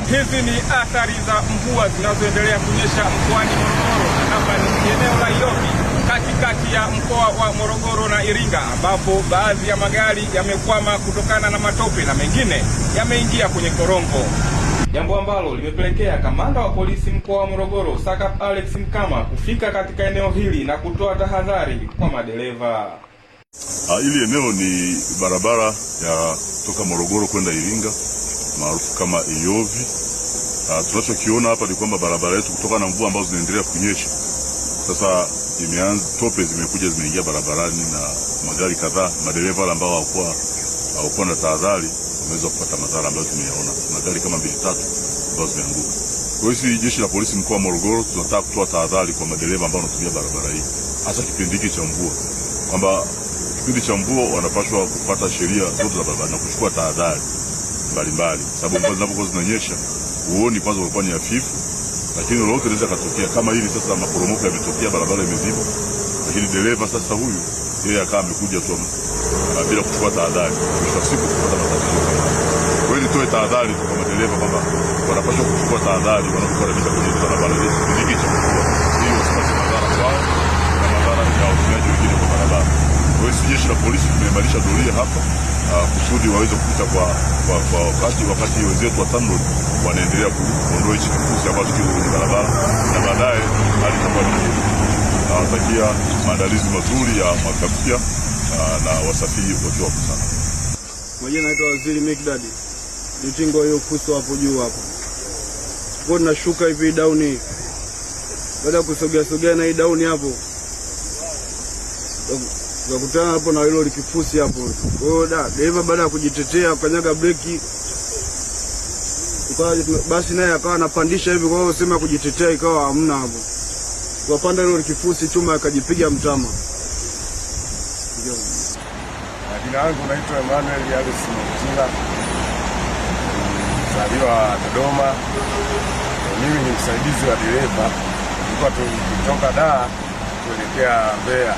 Hizi ni athari za mvua zinazoendelea kunyesha mkoani Morogoro, na hapa ni eneo la Iyovi katikati ya mkoa wa Morogoro na Iringa, ambapo baadhi ya magari yamekwama kutokana na matope na mengine yameingia kwenye korongo, jambo ambalo limepelekea kamanda wa polisi mkoa wa Morogoro Sakap Alex Mkama kufika katika eneo hili na kutoa tahadhari kwa madereva. Hili eneo ni barabara ya toka Morogoro kwenda Iringa maarufu kama Iyovi. Tunachokiona hapa ni kwamba barabara yetu kutokana na mvua ambazo zinaendelea kunyesha sasa imeanza, tope zimekuja zimeingia barabarani, na magari kadhaa, madereva wale ambao hawakuwa na tahadhari wameweza kupata madhara ambayo tumeyaona. Magari kama 2-3 ambazo zimeanguka. Kwa hiyo jeshi la polisi mkoa wa Morogoro tunataka kutoa tahadhari kwa madereva ambao wanatumia barabara hii, hasa kipindi hiki cha mvua, kwamba kipindi cha mvua wanapaswa kufuata sheria zote za barabara na kuchukua tahadhari mbalimbali, sababu mvua zinapokuwa zinanyesha huoni kwanza unakuwa ni hafifu, lakini lolote linaweza katokea. Kama hili sasa, maporomoko yametokea, barabara imeziba, lakini dereva sasa huyu yeye akawa amekuja tu bila kuchukua tahadhari, mwisho wa siku kupata matatizo kama haya. Kwa hiyo nitoe tahadhari kwa madereva kwamba wanapaswa kuchukua tahadhari wanapokuwa kwenye barabara hizi kipindi cha mvua, ili wasipate madhara kwao na madhara ya watumiaji wengine kwa barabara. Kwa hiyo jeshi la polisi tumeimarisha doria hapa kusudi waweze kupita kwa wakati wenzetu wa TANROADS wanaendelea kuondoa hichi kifusi ambacho kiko kwenye barabara, na baadaye hali itakuwa ni nzuri. Nawatakia maandalizi mazuri ya mwaka mpya na wasafiri wakiwa sana. Majina naitwa Waziri Mikdadi. Nitingo hiyo fuso hapo juu hapo. Kwa tunashuka hivi down. Baada ya kusogea na hii down hapo, tukakutana hapo na hilo likifusi hapo. Kwa hiyo dereva baada ya kujitetea kanyaga breki, basi naye akawa anapandisha hivi, kwa hiyo sema kujitetea ikawa hamna hapo. Kwa panda hilo likifusi chuma akajipiga mtama. Jina langu naitwa Emmanuel Yalis Mtila. Mzaliwa Dodoma. Mimi ni msaidizi wa dereva. Tulikuwa tukitoka Dar kuelekea Mbeya,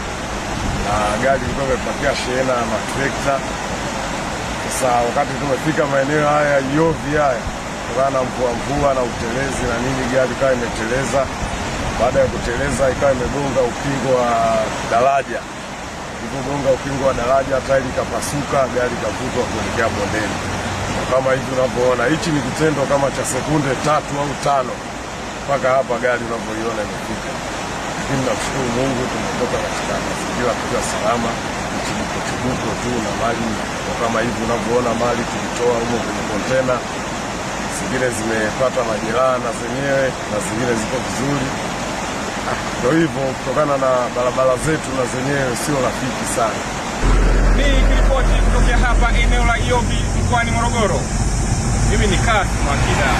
na gari ilikuwa imepakia shehena ya matrekta. Sasa wakati tumefika maeneo haya Iyovi haya, kutokana na mvua na utelezi na nini, gari ikawa imeteleza. Baada ya kuteleza ikawa imegonga ukingo wa daraja. Ilipogonga ukingo wa daraja, tairi ikapasuka, gari ikavutwa kuelekea bondeni. Kama hivi unavyoona, hichi ni kitendo kama cha sekunde 3 au 5 mpaka hapa gari unavyoiona imefika. Lakini namshukuru Mungu tumetoka katika mazingira tukiwa salama, chibuko tu na mali kama hivi unavyoona, mali tulitoa huko kwenye kontena. Zingine zimepata majeraha na zenyewe, na zingine ziko vizuri. Kwa hivyo kutokana na barabara zetu na zenyewe sio rafiki sana. Ni kiripoti kutoka hapa eneo la Iyovi mkoani Morogoro. Mimi ni Kasim Akida.